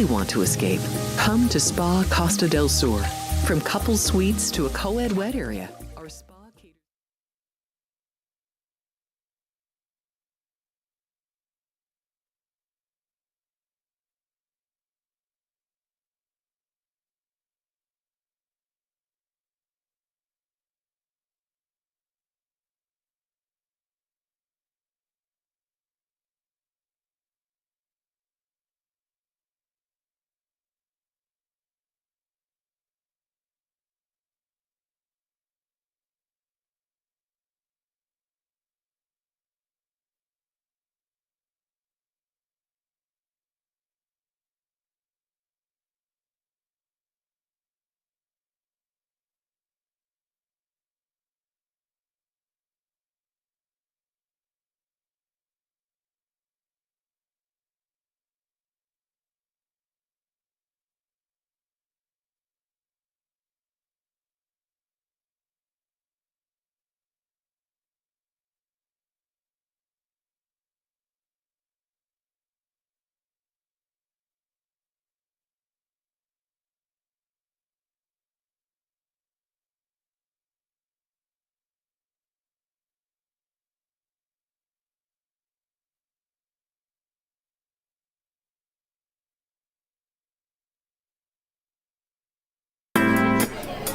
really want to escape, come to Spa Costa del Sur. From couple suites to a co-ed wet area, our spa caters.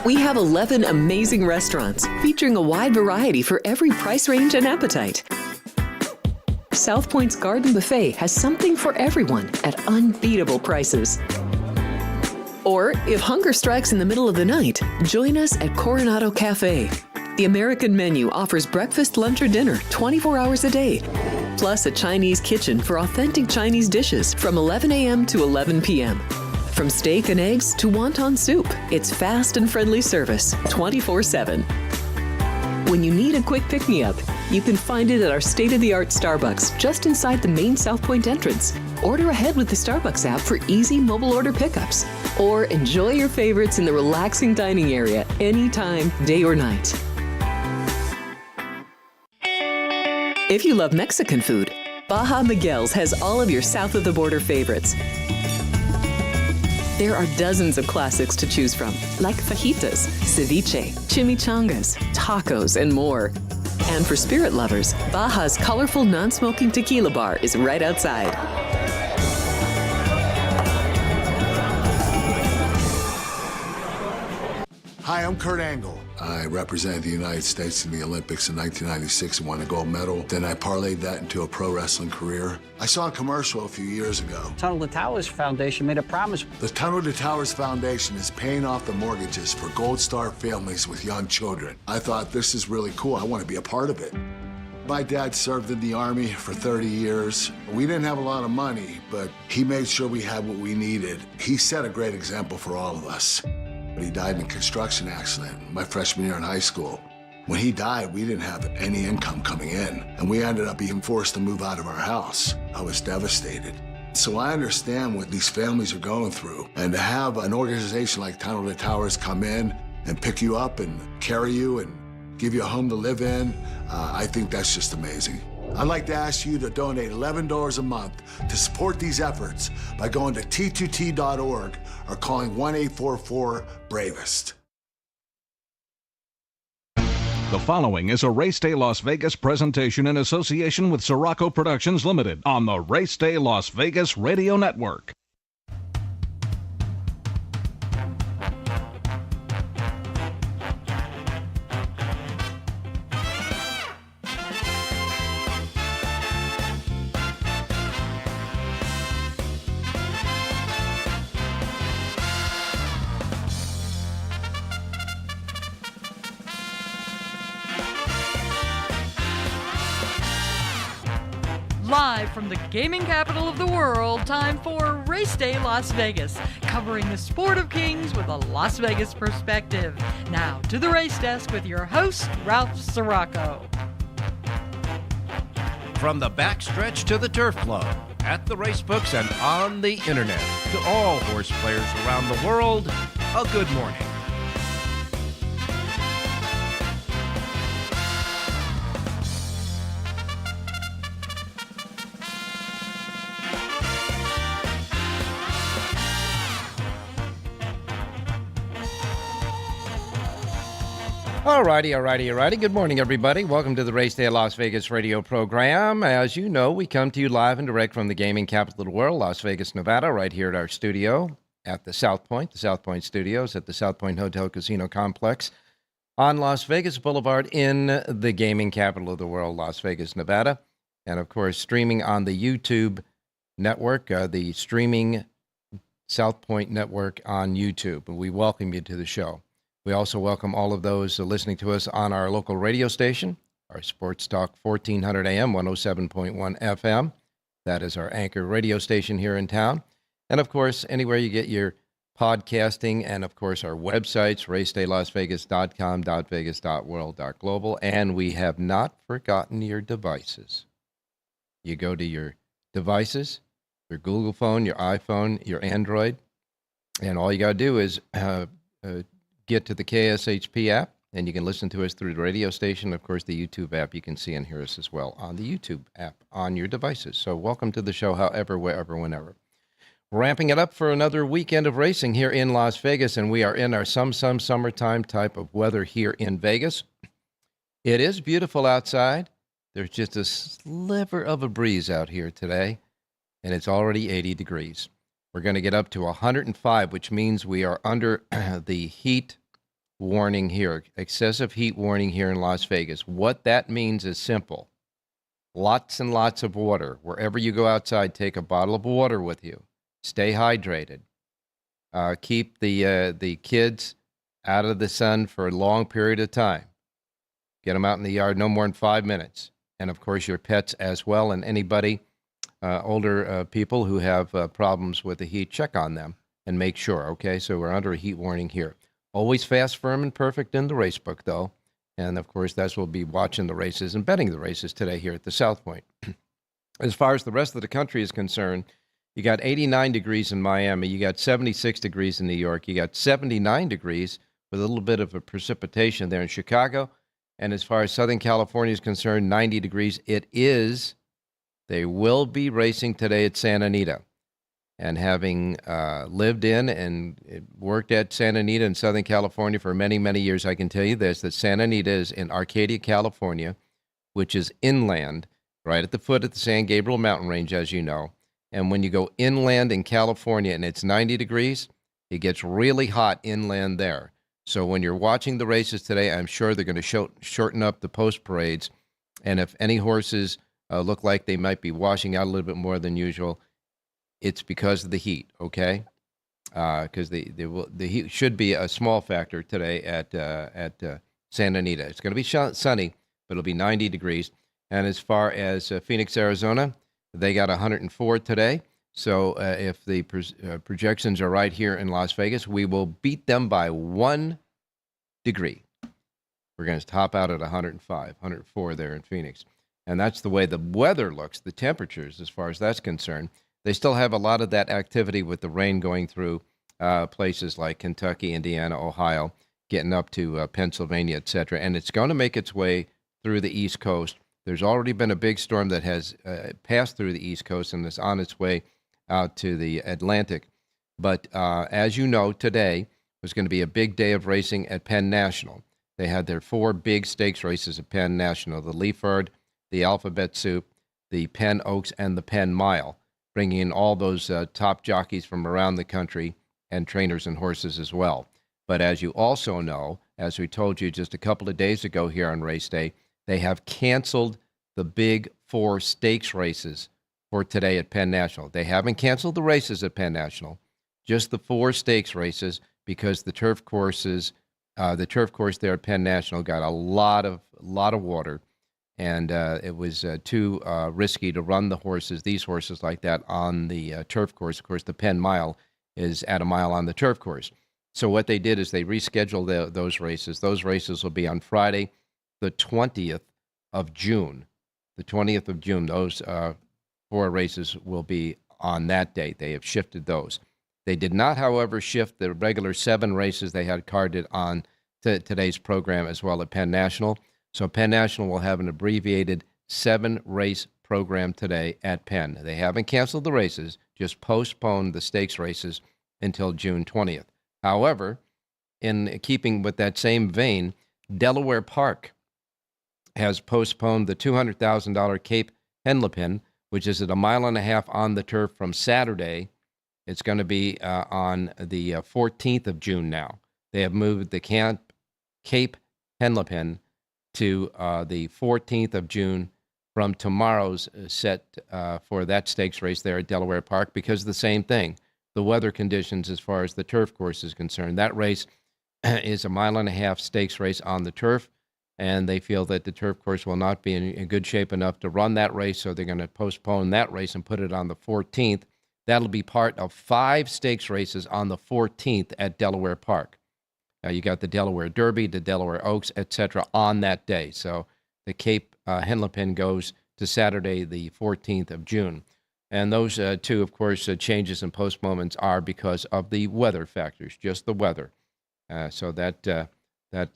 We have 11 amazing restaurants featuring a wide variety for every price range and appetite. South Point's Garden Buffet has something for everyone at unbeatable prices. Or, if hunger strikes in the middle of the night, join us at Coronado Cafe. The American menu offers breakfast, lunch, or dinner 24 hours a day, plus a Chinese kitchen for authentic Chinese dishes from 11 a.m. to 11 p.m. From steak and eggs to wonton soup, it's fast and friendly service 24/7. When you need a quick pick-me-up, you can find it at our state-of-the-art Starbucks just inside the main South Point entrance. Order ahead with the Starbucks app for easy mobile order pickups. Or enjoy your favorites in the relaxing dining area anytime, day or night. If you love Mexican food, Baja Miguel's has all of your south-of-the-border favorites. There are dozens of classics to choose from, like fajitas, ceviche, chimichangas, tacos, and more. And for spirit lovers, Baja's colorful non-smoking tequila bar is right outside. Hi, I'm Kurt Angle. I represented the United States in the Olympics in 1996 and won a gold medal. Then I parlayed that into a pro wrestling career. I saw a commercial a few years ago. Tunnel to Towers Foundation made a promise. The Tunnel to Towers Foundation is paying off the mortgages for Gold Star families with young children. I thought, this is really cool. I want to be a part of it. My dad served in the Army for 30 years. We didn't have a lot of money, but he made sure we had what we needed. He set a great example for all of us. He died in a construction accident my freshman year in high school. When he died, we didn't have any income coming in, and we ended up being forced to move out of our house. I was devastated. So I understand what these families are going through, and to have an organization like Tunnel to Towers come in and pick you up and carry you and give you a home to live in, I think that's just amazing. I'd like to ask you to donate $11 a month to support these efforts by going to t2t.org or calling 1-844-BRAVEST. The following is a Race Day Las Vegas presentation in association with Siraco Productions Limited on the Race Day Las Vegas Radio Network. Live from the gaming capital of the world, time for Race Day Las Vegas, covering the sport of kings with a Las Vegas perspective. Now to the race desk with your host, Ralph Siraco. From the backstretch to the turf club, at the racebooks and on the internet, to all horse players around the world, a good morning. All righty. Good morning, everybody. Welcome to the Race Day Las Vegas radio program. As you know, we come to you live and direct from the gaming capital of the world, Las Vegas, Nevada, right here at our studio at the South Point Studios at the South Point Hotel Casino Complex on Las Vegas Boulevard in the gaming capital of the world, Las Vegas, Nevada. And, of course, streaming on the YouTube network, the streaming South Point network on YouTube. We welcome you to the show. We also welcome all of those listening to us on our local radio station, our Sports Talk 1400 AM, 107.1 FM. That is our anchor radio station here in town. And, of course, anywhere you get your podcasting, and, of course, our websites, racedaylasvegas.com, .vegas, .world, .global. And we have not forgotten your devices. You go to your devices, your Google phone, your iPhone, your Android, and all you got to do is get to the KSHP app, and you can listen to us through the radio station. Of course, the YouTube app, you can see and hear us as well on the YouTube app on your devices. So welcome to the show, however, wherever, whenever. Ramping it up for another weekend of racing here in Las Vegas, and we are in our some summertime type of weather here in Vegas. It is beautiful outside. There's just a sliver of a breeze out here today, and it's already 80 degrees. We're going to get up to 105, which means we are under the heat warning here, excessive heat warning here in Las Vegas. What that means is simple. Lots and lots of water. Wherever you go outside, take a bottle of water with you. Stay hydrated. Keep the kids out of the sun for a long period of time. Get them out in the yard no more than 5 minutes. And, of course, your pets as well, and anybody older people who have problems with the heat, check on them and make sure, okay? So we're under a heat warning here. Always fast, firm, and perfect in the race book, though. And, of course, that's we'll be watching the races and betting the races today here at the South Point. As far as the rest of the country is concerned, you got 89 degrees in Miami. You got 76 degrees in New York. You got 79 degrees with a little bit of a precipitation there in Chicago. And as far as Southern California is concerned, 90 degrees. They will be racing today at Santa Anita. And having lived in and worked at Santa Anita in Southern California for many, many years, I can tell you this, that Santa Anita is in Arcadia, California, which is inland, right at the foot of the San Gabriel mountain range, as you know. And when you go inland in California and it's 90 degrees, it gets really hot inland there. So when you're watching the races today, I'm sure they're going to shorten up the post parades. And if any horses look like they might be washing out a little bit more than usual, it's because of the heat, okay? Because the heat should be a small factor today at Santa Anita. It's going to be sunny, but it'll be 90 degrees. And as far as Phoenix, Arizona, they got 104 today. So if the projections are right here in Las Vegas, we will beat them by 1 degree. We're going to top out at 105, 104 there in Phoenix. And that's the way the weather looks, the temperatures, as far as that's concerned. They still have a lot of that activity with the rain going through places like Kentucky, Indiana, Ohio, getting up to Pennsylvania, et cetera. And it's going to make its way through the East Coast. There's already been a big storm that has passed through the East Coast and is on its way out to the Atlantic. But as you know, today was going to be a big day of racing at Penn National. They had their 4 big stakes races at Penn National, the Leaford, the Alphabet Soup, the Penn Oaks, and the Penn Mile, bringing in all those top jockeys from around the country and trainers and horses as well. But as you also know, as we told you just a couple of days ago here on Race Day, they have canceled the big 4 stakes races for today at Penn National. They haven't canceled the races at Penn National, just the 4 stakes races, because the turf course there at Penn National got a lot of water, and it was too risky to run these horses like that on the turf course. Of course, the Penn Mile is at a mile on the turf course. So what they did is they rescheduled those races. Those races will be on Friday, the 20th of June. The 20th of June, those 4 races will be on that date. They have shifted those. They did not, however, shift the regular 7 races they had carded on today's program as well at Penn National. So Penn National will have an abbreviated 7-race program today at Penn. They haven't canceled the races, just postponed the stakes races until June 20th. However, in keeping with that same vein, Delaware Park has postponed the $200,000 Cape Henlopen, which is at 1.5 miles on the turf from Saturday. It's going to be on the 14th of June now. They have moved the Cape Henlopen to the 14th of June from tomorrow's set for that stakes race there at Delaware Park because of the same thing, the weather conditions as far as the turf course is concerned. That race is a 1.5 mile stakes race on the turf, and they feel that the turf course will not be in good shape enough to run that race, so they're going to postpone that race and put it on the 14th. That'll be part of 5 stakes races on the 14th at Delaware Park. You got the Delaware Derby, the Delaware Oaks, etc. on that day. So the Cape Henlopen goes to Saturday, the 14th of June. And those two, of course, changes and postponements are because of the weather factors, just the weather. So that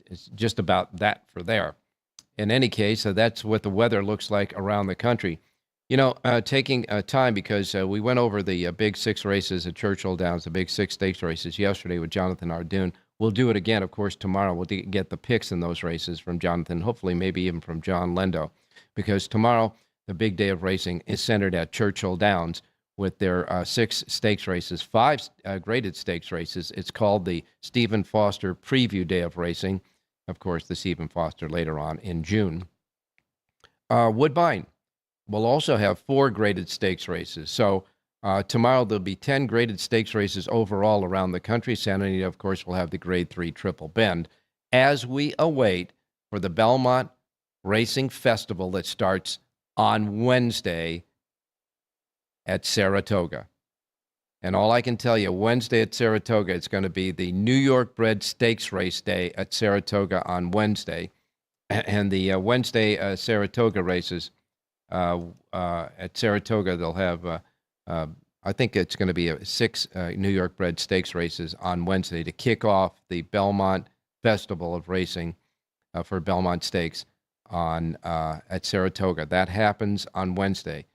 is just about that for there. In any case, that's what the weather looks like around the country. You know, taking time because we went over the big 6 races at Churchill Downs, the big 6 stakes races yesterday with Jonathan Ardoon. We'll do it again, of course, tomorrow. We'll get the picks in those races from Jonathan, hopefully maybe even from John Lendo, because tomorrow, the big day of racing, is centered at Churchill Downs with their 6 stakes races, 5 graded stakes races. It's called the Stephen Foster Preview Day of Racing. Of course, the Stephen Foster later on in June. Woodbine will also have 4 graded stakes races. So tomorrow there'll be 10 graded stakes races overall around the country. Santa Anita, of course, will have the Grade 3 Triple Bend as we await for the Belmont Racing Festival that starts on Wednesday at Saratoga. And all I can tell you, Wednesday at Saratoga, it's going to be the New York Bred Stakes Race Day at Saratoga on Wednesday. And the Wednesday Saratoga races at Saratoga, they'll have, I think it's going to be 6 New York Bred Stakes races on Wednesday to kick off the Belmont Festival of Racing for Belmont Stakes at Saratoga. That happens on Wednesday.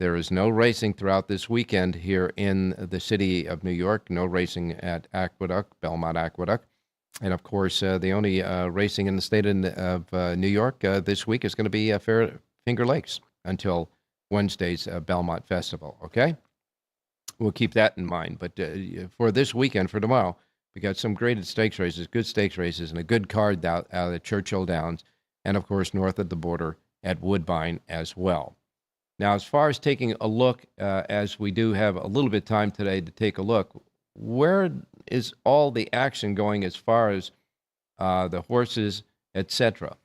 There is no racing throughout this weekend here in the city of New York, no racing at Aqueduct, Belmont Aqueduct. And, of course, the only racing in the state of New York this week is going to be Finger Lakes until Wednesday's Belmont Festival, okay? We'll keep that in mind. But for this weekend, for tomorrow, we got some graded stakes races, good stakes races, and a good card out at Churchill Downs, and, of course, north of the border at Woodbine as well. Now, as far as taking a look, as we do have a little bit of time today to take a look, where is all the action going as far as the horses, etc.?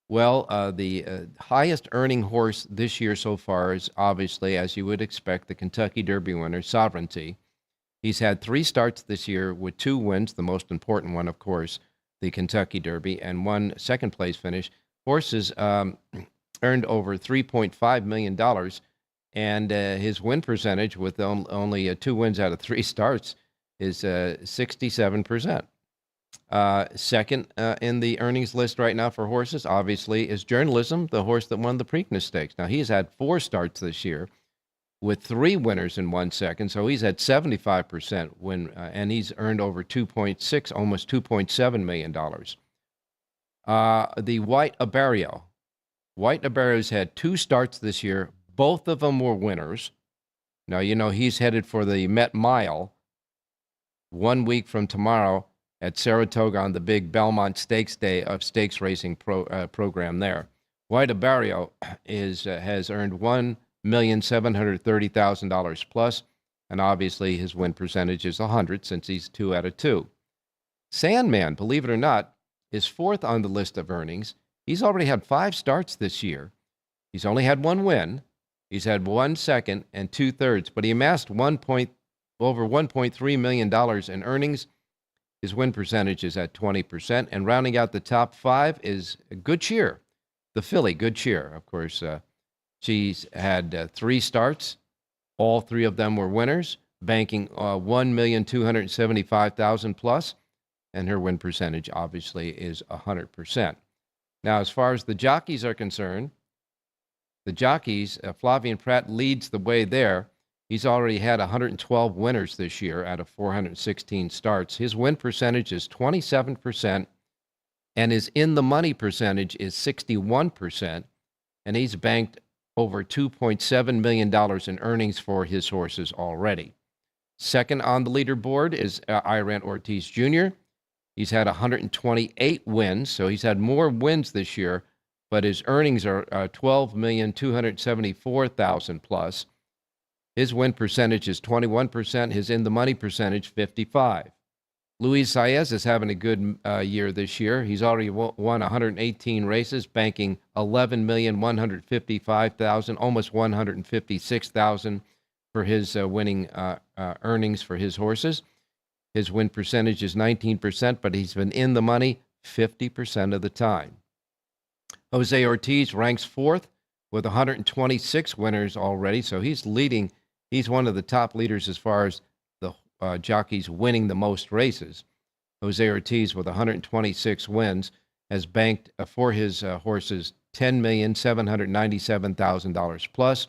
Well, the highest earning horse this year so far is obviously, as you would expect, the Kentucky Derby winner, Sovereignty. He's had 3 starts this year with 2 wins, the most important one, of course, the Kentucky Derby, and 1 second-place finish. Horses earned over $3.5 million, and his win percentage with only 2 wins out of 3 starts is 67%. Second in the earnings list right now for horses, obviously, is Journalism, the horse that won the Preakness Stakes. Now, he's had 4 starts this year with 3 winners in 1 second, so he's at 75% win, and he's earned over $2.6, almost $2.7 million. The White Abarrio. White Abarrio's had 2 starts this year. Both of them were winners. Now, you know, he's headed for the Met Mile 1 week from tomorrow at Saratoga on the big Belmont Stakes Day of stakes racing program there. White Abarrio has earned $1,730,000 plus, and obviously his win percentage is 100 since he's 2 out of 2. Sandman, believe it or not, is 4th on the list of earnings. He's already had 5 starts this year. He's only had 1 win. He's had 1 second and 2 thirds, but he amassed over $1.3 million in earnings. His win percentage is at 20%. And rounding out the top 5 is Good Cheer, the filly, Good Cheer. Of course, she's had 3 starts. All 3 of them were winners, banking $1,275,000 plus. And her win percentage, obviously, is 100%. Now, as far as the jockeys are concerned, the jockeys, Flavien Prat leads the way there. He's already had 112 winners this year out of 416 starts. His win percentage is 27%, And his in-the-money percentage is 61%, and he's banked over $2.7 million in earnings for his horses already. Second on the leaderboard is Iran Ortiz Jr. He's had 128 wins, so he's had more wins this year, but his earnings are $12,274,000 plus. His win percentage is 21%. His in-the-money percentage, 55%. Luis Saez is having a good year this year. He's already won 118 races, banking $11,155,000, almost $156,000 for his winning earnings for his horses. His win percentage is 19%, but he's been in the money 50% of the time. Jose Ortiz ranks fourth with 126 winners already, so he's leading. He's one of the top leaders as far as the jockeys winning the most races. Jose Ortiz, with 126 wins, has banked for his horses $10,797,000 plus.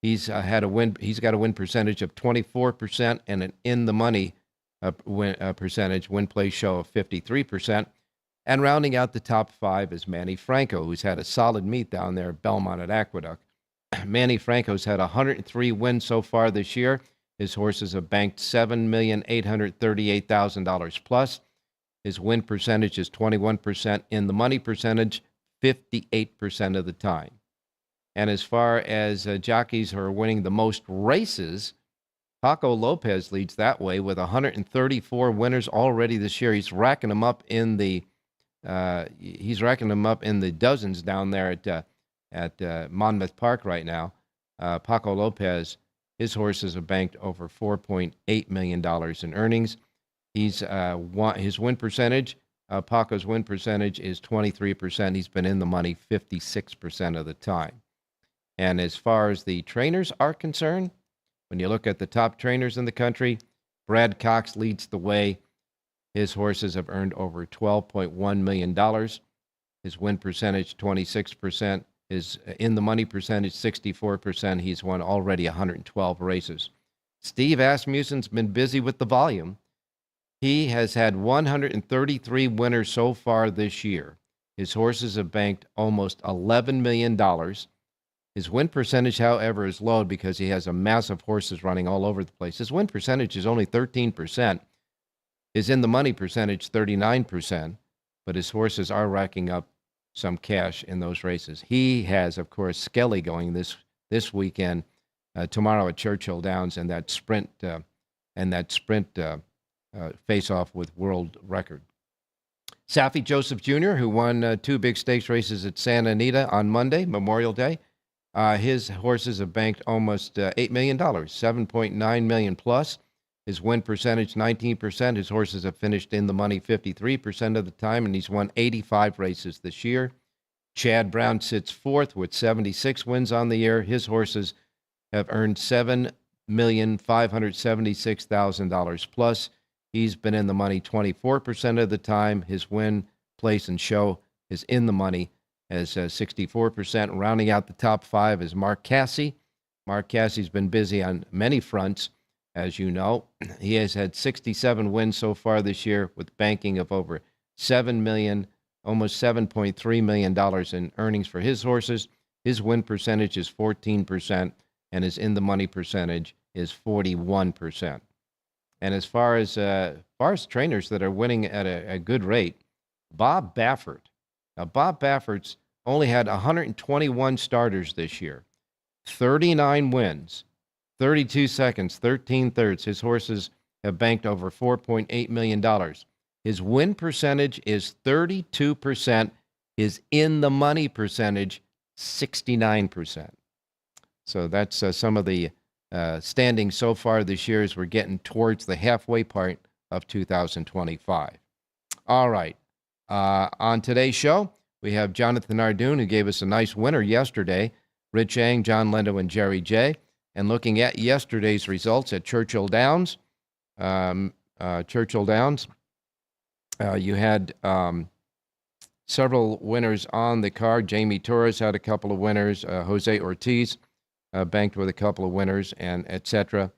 He's got a win percentage of 24% and an in-the-money win play show of 53%. And rounding out the top five is Manny Franco, who's had a solid meet down there at Belmont at Aqueduct. Manny Franco's had 103 wins so far this year. His horses have banked $7,838,000 plus. His win percentage is 21%. In the money percentage, 58% of the time. And as far as jockeys who are winning the most races, Paco Lopez leads that way with 134 winners already this year. He's racking them up in the dozens down there at Monmouth Park right now. Paco Lopez, his horses have banked over $4.8 million in earnings. His win percentage, Paco's win percentage is 23%. He's been in the money 56% of the time. And as far as the trainers are concerned, when you look at the top trainers in the country, Brad Cox leads the way. His horses have earned over $12.1 million. His win percentage, 26%. His in-the-money percentage, 64%. He's won already 112 races. Steve Asmussen's been busy with the volume. He has had 133 winners so far this year. His horses have banked almost $11 million. His win percentage, however, is low because he has a massive horses running all over the place. His win percentage is only 13%. His in-the-money percentage, 39%. But his horses are racking up some cash in those races. He has, of course, Skelly going this weekend, tomorrow at Churchill Downs, and that sprint face-off with world record. Safi Joseph Jr., who won two big stakes races at Santa Anita on Monday, Memorial Day, his horses have banked almost $8 million, $7.9 million plus. His win percentage, 19%. His horses have finished in the money 53% of the time, and he's won 85 races this year. Chad Brown sits fourth with 76 wins on the year. His horses have earned $7,576,000 plus. He's been in the money 24% of the time. His win, place, and show is in the money as 64%. Rounding out the top five is Mark Casse. Mark Casse's been busy on many fronts, as you know. He has had 67 wins so far this year with banking of over $7 million, almost $7.3 million in earnings for his horses. His win percentage is 14%, and his in-the-money percentage is 41%. And as far as trainers that are winning at a good rate, Bob Baffert. Now, Bob Baffert's only had 121 starters this year, 39 wins, 32 seconds, 13 thirds. His horses have banked over $4.8 million. His win percentage is 32%. His in-the-money percentage, 69%. So that's some of the standings so far this year as we're getting towards the halfway point of 2025. All right. On today's show, we have Jonathan Ardoon, who gave us a nice winner yesterday, Rich Ang, John Lendo, and Jerry J. And looking at yesterday's results at Churchill Downs, you had several winners on the card. Jamie Torres had a couple of winners. Jose Ortiz banked with a couple of winners, and etc.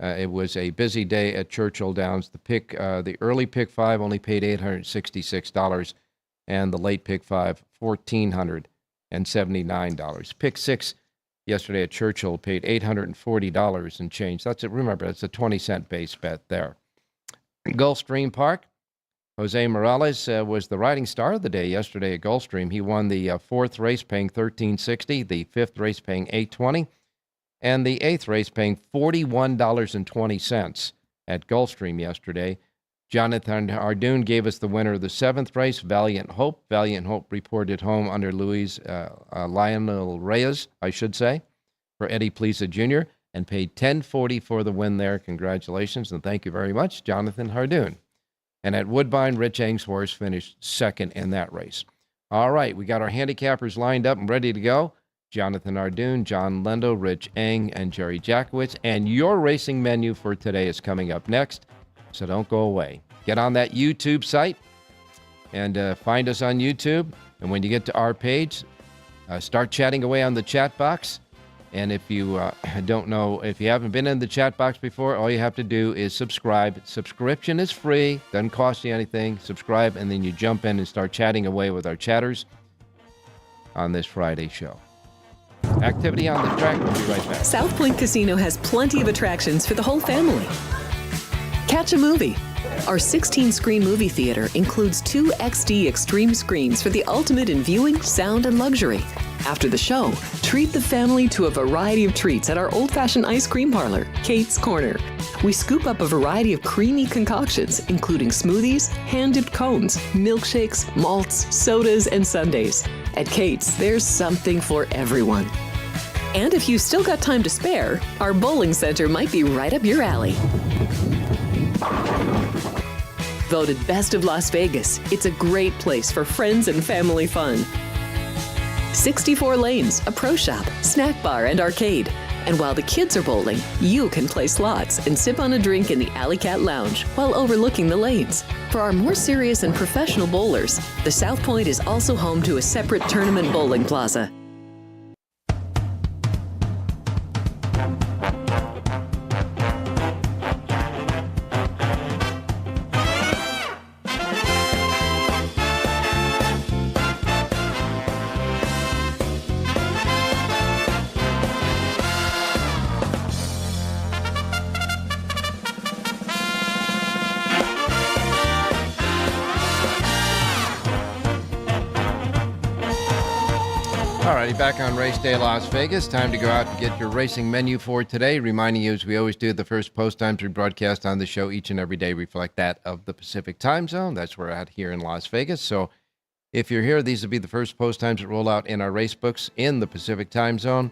It was a busy day at Churchill Downs. The early pick five only paid $866. and the late pick 5, $1,479. Pick 6 yesterday at Churchill paid $840 and change. Remember, it's a 20-cent base bet there. Gulfstream Park, Jose Morales was the riding star of the day yesterday at Gulfstream. He won the fourth race paying $13.60, the fifth race paying $8.20, and the eighth race paying $41.20 at Gulfstream yesterday. Jonathan Hardoon gave us the winner of the seventh race, Valiant Hope. Valiant Hope reported home under Lionel Reyes, I should say, for Eddie Plesa Jr., and paid $10.40 for the win there. Congratulations, and thank you very much, Jonathan Hardoon. And at Woodbine, Rich Eng's horse finished second in that race. All right, we got our handicappers lined up and ready to go. Jonathan Hardoon, John Lendo, Rich Eng, and Jerry Jackowitz. And your racing menu for today is coming up next, so don't go away. Get on that YouTube site and find us on YouTube. And when you get to our page, start chatting away on the chat box. And if you don't know, if you haven't been in the chat box before, all you have to do is subscribe. Subscription is free, doesn't cost you anything. Subscribe, and then you jump in and start chatting away with our chatters on this Friday show. Activity on the track. We'll be right back. South Point Casino has plenty of attractions for the whole family. Catch a movie. Our 16-screen movie theater includes 2 XD Extreme screens for the ultimate in viewing, sound, and luxury. After the show, treat the family to a variety of treats at our old-fashioned ice cream parlor, Kate's Corner. We scoop up a variety of creamy concoctions, including smoothies, hand-dipped cones, milkshakes, malts, sodas, and sundaes. At Kate's, there's something for everyone. And if you've still got time to spare, our bowling center might be right up your alley. Voted Best of Las Vegas, it's a great place for friends and family fun. 64 lanes, a pro shop, snack bar, and arcade. And while the kids are bowling, you can play slots and sip on a drink in the Alley Cat Lounge while overlooking the lanes. For our more serious and professional bowlers, the South Point is also home to a separate tournament bowling plaza. Back on Race Day Las Vegas. Time to go out and get your racing menu for today. Reminding you, as we always do, the first post times we broadcast on the show each and every day reflect that of the Pacific time zone. That's where we're at here in Las Vegas. So if you're here, these will be the first post times that roll out in our race books in the Pacific time zone.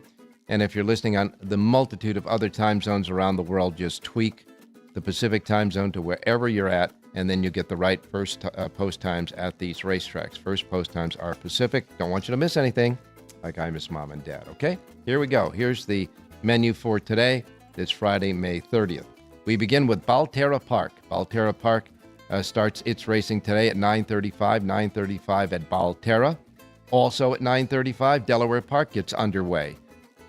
And if you're listening on the multitude of other time zones around the world, just tweak the Pacific time zone to wherever you're at, and then you get the right first post times at these racetracks. First post times are Pacific. Don't want you to miss anything, like I miss Mom and Dad, okay? Here we go. Here's the menu for today. It's Friday, May 30th. We begin with Balterra Park. Balterra Park starts its racing today at 9:35 at Balterra. Also at 9:35, Delaware Park gets underway.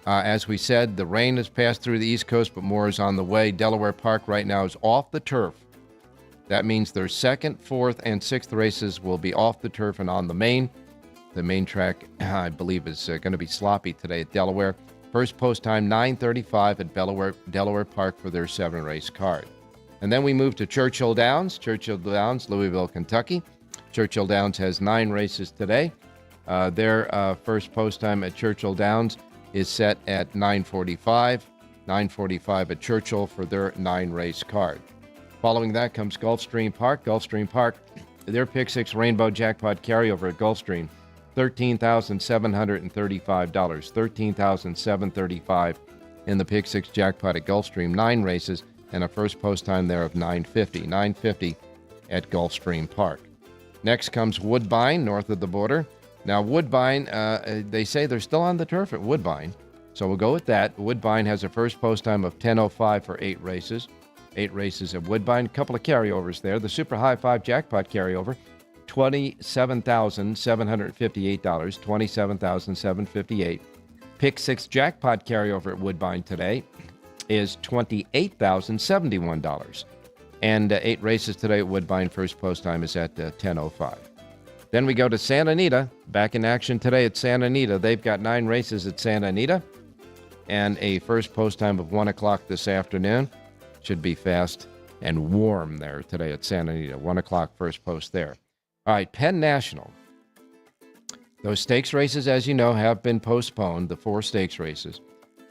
As we said, the rain has passed through the East Coast, but more is on the way. Delaware Park right now is off the turf. That means their second, fourth, and sixth races will be off the turf and on the main. The main track, I believe, is going to be sloppy today at Delaware. First post time, 9:35 at Delaware Park for their 7-race card. And then we move to Churchill Downs. Churchill Downs, Louisville, Kentucky. Churchill Downs has 9 races today. Their first post time at Churchill Downs is set at 9:45. 9:45 at Churchill for their 9-race card. Following that comes Gulfstream Park. Gulfstream Park, their Pick 6 Rainbow Jackpot carryover at Gulfstream. $13,735. $13,735 in the Pick 6 jackpot at Gulfstream. 9 races and a first post time there of 9:50. 9:50 at Gulfstream Park. Next comes Woodbine, north of the border. Now, Woodbine, they say they're still on the turf at Woodbine, so we'll go with that. Woodbine has a first post time of 10:05 for 8 races. 8 races at Woodbine. A couple of carryovers there. The Super High 5 jackpot carryover, $27,758. $27,758. Pick 6 jackpot carryover at Woodbine today is $28,071. And 8 races today at Woodbine. First post time is at 10:05. Then we go to Santa Anita, back in action today at Santa Anita. They've got 9 races at Santa Anita and a first post time of 1 o'clock this afternoon. Should be fast and warm there today at Santa Anita. 1 o'clock first post there. All right, Penn National. Those stakes races, as you know, have been postponed, the 4 stakes races.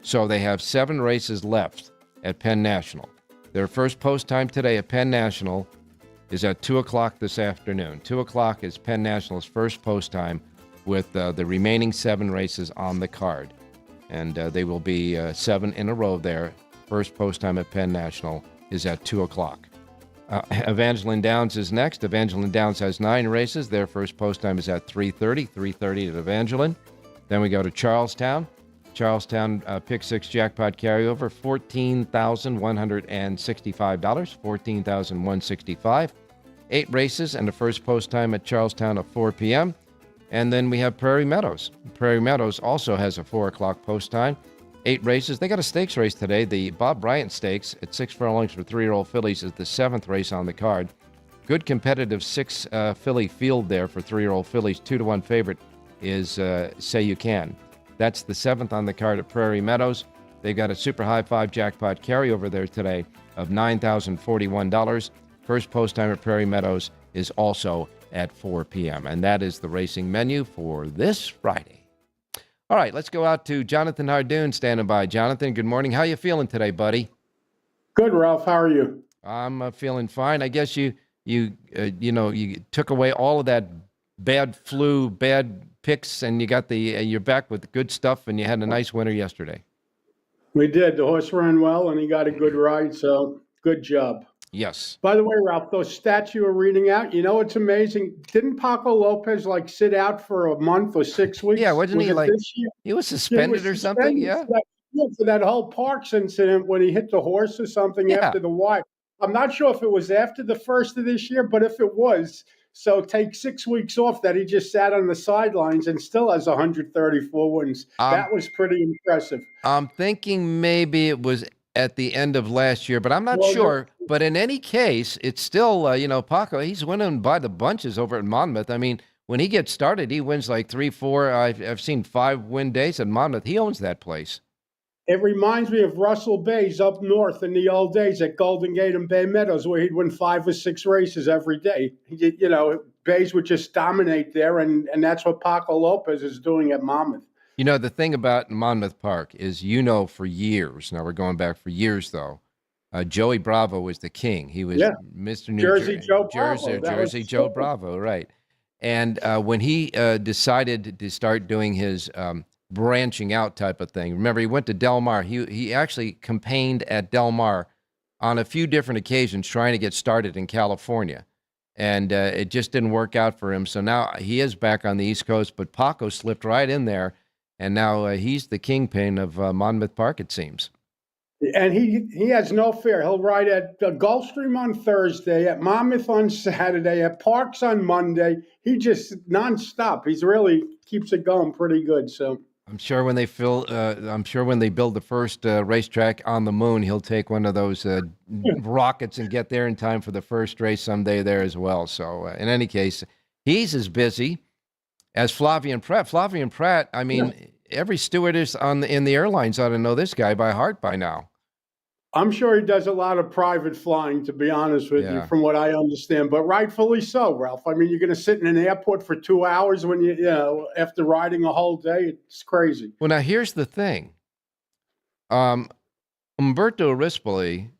So they have 7 races left at Penn National. Their first post time today at Penn National is at 2 o'clock this afternoon. 2 o'clock is Penn National's first post time with the remaining 7 races on the card. And they will be 7 in a row there. First post time at Penn National is at 2 o'clock. Evangeline Downs is next. Evangeline Downs has 9 races. Their first post time is at 3:30. 3:30 at Evangeline. Then we go to Charlestown. Charlestown Pick 6 Jackpot Carryover, $14,165. $14,165. 8 races and the first post time at Charlestown at 4 p.m. And then we have Prairie Meadows. Prairie Meadows also has a 4 o'clock post time. 8 races. They got a stakes race today. The Bob Bryant Stakes at 6 furlongs for 3-year-old fillies is the 7th race on the card. Good competitive 6 filly field there for 3-year-old fillies. 2-1 favorite is Say You Can. That's the 7th on the card at Prairie Meadows. They've got a super high 5 jackpot carryover there today of $9,041. First post time at Prairie Meadows is also at 4 p.m. And that is the racing menu for this Friday. All right, let's go out to Jonathan Hardoon standing by. Jonathan, good morning. How you feeling today, buddy? Good, Ralph. How are you? I'm feeling fine. I guess you took away all of that bad flu, bad picks, and you got you're back with good stuff, and you had a nice winter yesterday. We did. The horse ran well, and he got a good ride, so good job. Yes. By the way, Ralph, those stats you were reading out, it's amazing. Didn't Paco Lopez sit out for a month or 6 weeks? Yeah, wasn't he he was suspended or something? Yeah. For that whole Parks incident when he hit the horse or something after the wire. I'm not sure if it was after the first of this year, but if it was, so take 6 weeks off that he just sat on the sidelines and still has 134 wins. That was pretty impressive. I'm thinking maybe it was at the end of last year, but I'm not sure. But in any case, it's still, Paco, he's winning by the bunches over at Monmouth. I mean, when he gets started, he wins like 3, 4. I've seen 5 win days at Monmouth. He owns that place. It reminds me of Russell Bayes up north in the old days at Golden Gate and Bay Meadows, where he'd win 5 or 6 races every day. Bayes would just dominate there, and that's what Paco Lopez is doing at Monmouth. The thing about Monmouth Park is, for years, now we're going back for years, though, Joey Bravo was the king. He was Mr. New Jersey Joe Bravo. Jersey Joe Bravo, right. And when he decided to start doing his branching out type of thing, remember, he went to Del Mar. He actually campaigned at Del Mar on a few different occasions trying to get started in California. And it just didn't work out for him. So now he is back on the East Coast, but Paco slipped right in there. And now he's the kingpin of Monmouth Park, it seems. And he has no fear. He'll ride at Gulfstream on Thursday, at Monmouth on Saturday, at Parks on Monday. He just nonstop. He's really keeps it going pretty good. So I'm sure when they build the first racetrack on the moon, he'll take one of those rockets and get there in time for the first race someday there as well. So in any case, he's as busy as Flavien Prat. Flavien Prat, I mean, every stewardess in the airlines ought to know this guy by heart by now. I'm sure he does a lot of private flying, to be honest with you, from what I understand. But rightfully so, Ralph. I mean, you're going to sit in an airport for 2 hours when after riding a whole day. It's crazy. Well, now here's the thing. Umberto Rispoli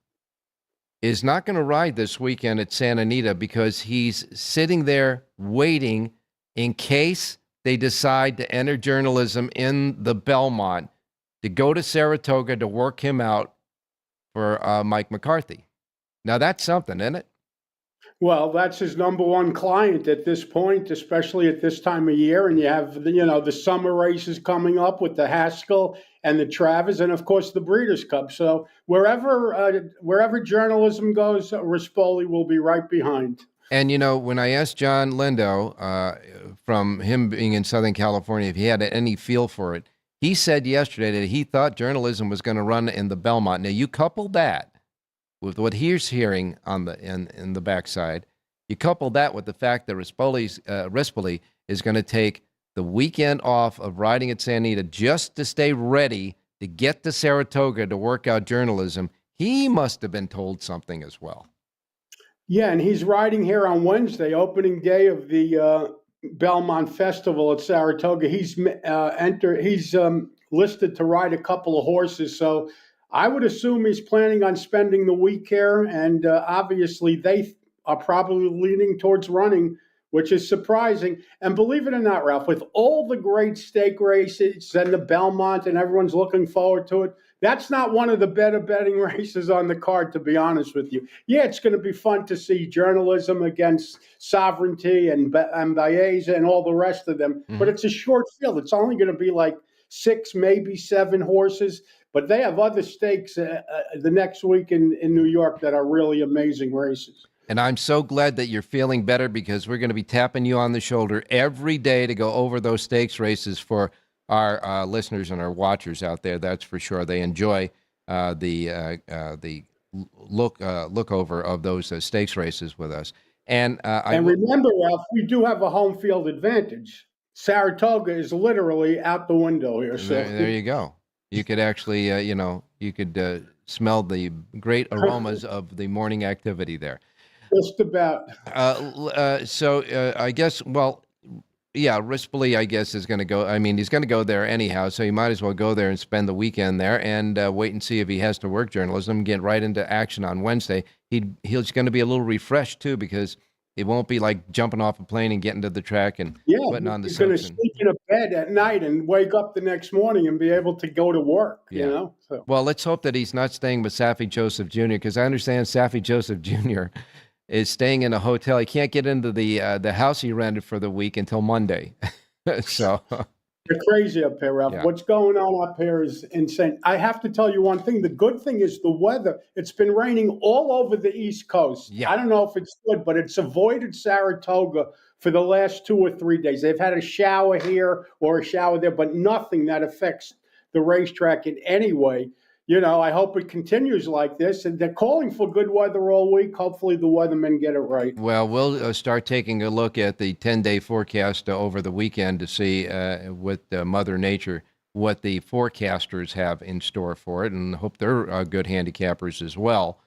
is not going to ride this weekend at Santa Anita because he's sitting there waiting in case they decide to enter journalism in the Belmont, to go to Saratoga to work him out for Mike McCarthy. Now, that's something, isn't it? Well, that's his number one client at this point, especially at this time of year. And you have, the summer races coming up with the Haskell and the Travers, and, of course, the Breeders' Cup. So wherever journalism goes, Rispoli will be right behind. And, when I asked John Lindo, from him being in Southern California, if he had any feel for it, he said yesterday that he thought journalism was going to run in the Belmont. Now, you couple that with what he's hearing on in the backside, You couple that with the fact that Rispoli is going to take the weekend off of riding at Santa Anita just to stay ready to get to Saratoga to work out journalism. He must have been told something as well. Yeah, and he's riding here on Wednesday, opening day of the Belmont Festival at Saratoga. He's listed to ride a couple of horses, so I would assume he's planning on spending the week here, and obviously they are probably leaning towards running, which is surprising. And believe it or not, Ralph, with all the great stake races and the Belmont and everyone's looking forward to it, that's not one of the better betting races on the card, to be honest with you. Yeah, it's going to be fun to see journalism against sovereignty and Baeza and all the rest of them, but it's a short field. It's only going to be like 6, maybe 7 horses. But they have other stakes the next week in New York that are really amazing races. And I'm so glad that you're feeling better, because we're going to be tapping you on the shoulder every day to go over those stakes races for our listeners and our watchers out there. That's for sure. They enjoy the look over of those stakes races with us. And remember, Ralph, we do have a home field advantage. Saratoga is literally out the window here. So there you go. You could actually, you could smell the great aromas of the morning activity there. Just about. I guess, Rispoli, I guess, is going to go. I mean, he's going to go there anyhow, so you might as well go there and spend the weekend there and wait and see if he has to work journalism, get right into action on Wednesday. He's going to be a little refreshed, too, because it won't be like jumping off a plane and getting to the track and putting on the he's going to sleep in a bed at night and wake up the next morning and be able to go to work, you know? So. Well, let's hope that he's not staying with Safi Joseph Jr., because I understand Safi Joseph Jr. is staying in a hotel. He can't get into the house he rented for the week until Monday. So they're crazy up here, Ralph. Yeah. What's going on up here is insane. I have to tell you one thing. The good thing is the weather. It's been raining all over the East Coast. Yeah. I don't know if it's good, but it's avoided Saratoga for the last 2 or 3 days. They've had a shower here or a shower there, but nothing that affects the racetrack in any way. You know, I hope it continues like this. And they're calling for good weather all week. Hopefully the weathermen get it right. Well, we'll start taking a look at the 10-day forecast over the weekend to see with Mother Nature what the forecasters have in store for it, and hope they're good handicappers as well.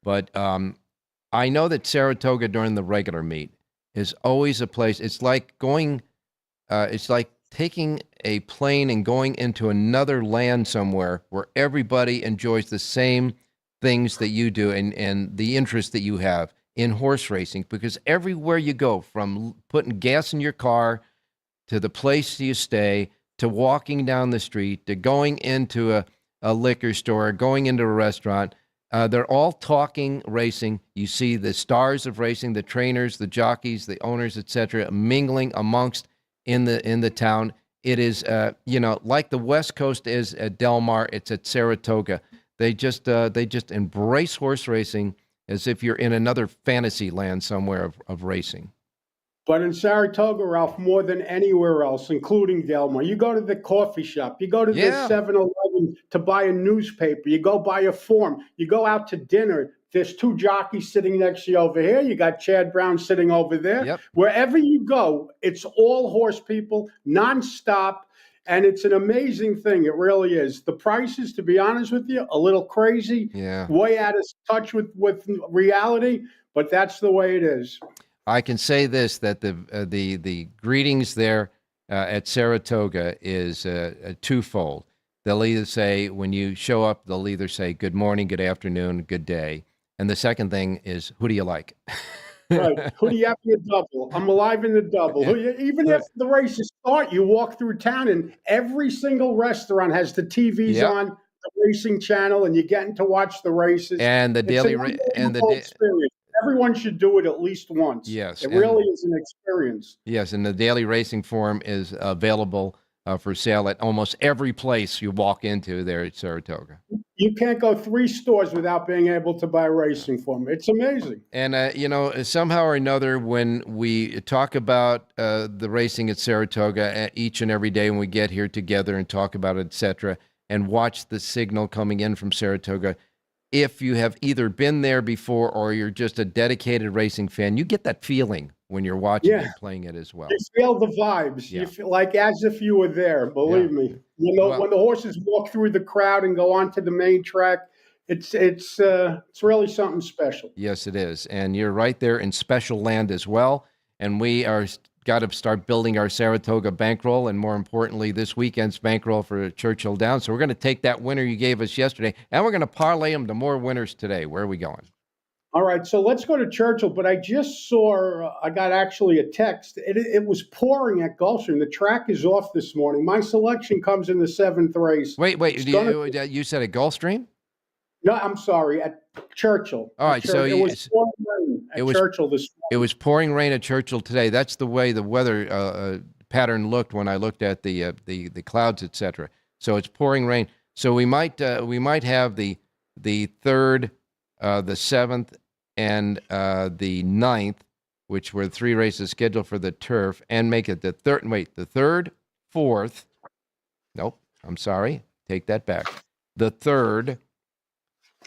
But I know that Saratoga during the regular meet is always a place. It's like going, it's like taking a plane and going into another land somewhere where everybody enjoys the same things that you do and the interest that you have in horse racing, because everywhere you go, from putting gas in your car to the place you stay, to walking down the street, to going into a liquor store, going into a restaurant, they're all talking racing. You see the stars of racing, the trainers, the jockeys, the owners, etc., mingling amongst in the town. It is, like the West Coast is at Del Mar, it's at Saratoga. They just embrace horse racing as if you're in another fantasy land somewhere of racing. But in Saratoga, Ralph, more than anywhere else, including Del Mar, you go to the coffee shop, you go to the 7-Eleven to buy a newspaper, you go buy a form, you go out to dinner. There's 2 jockeys sitting next to you over here. You got Chad Brown sitting over there. Yep. Wherever you go, it's all horse people, nonstop. And it's an amazing thing. It really is. The prices, to be honest with you, a little crazy, way out of touch with reality, but that's the way it is. I can say this, that the greetings there at Saratoga is twofold. They'll either say, when you show up, they'll either say, good morning, good afternoon, good day. And the second thing is, who do you like? Right. Who do you have in the double? I'm alive in the double. Even if the races start, you walk through town and every single restaurant has the TVs on, the racing channel, and you're getting to watch the races. And the experience. Everyone should do it at least once. Yes. It really is an experience. Yes, and the daily racing form is available for sale at almost every place you walk into there at Saratoga. You can't go 3 stores without being able to buy a racing form. It's amazing. And, somehow or another, when we talk about the racing at Saratoga each and every day when we get here together and talk about it, et cetera, and watch the signal coming in from Saratoga, if you have either been there before or you're just a dedicated racing fan, you get that feeling when you're watching and playing it as well. You feel the vibes. Yeah. You feel like as if you were there. Believe me. When the horses walk through the crowd and go onto the main track, it's really something special. Yes, it is, and you're right there in special land as well. And we are got to start building our Saratoga bankroll, and more importantly, this weekend's bankroll for Churchill Downs. So we're going to take that winner you gave us yesterday, and we're going to parlay them to more winners today. Where are we going? All right, so let's go to Churchill. But I just saw, I got actually a text. It was pouring at Gulfstream. The track is off this morning. My selection comes in the 7th race. Wait, you said at Gulfstream? No, I'm sorry, at Churchill. All right, so it was pouring rain at Churchill this morning. It was pouring rain at Churchill today. That's the way the weather pattern looked when I looked at the clouds, etc. So it's pouring rain. So we might have the 3rd, the 7th, and the 9th, which were 3 races scheduled for the turf, and make it the 3rd. Wait, the 3rd, 4th. Nope, I'm sorry. Take that back. The 3rd,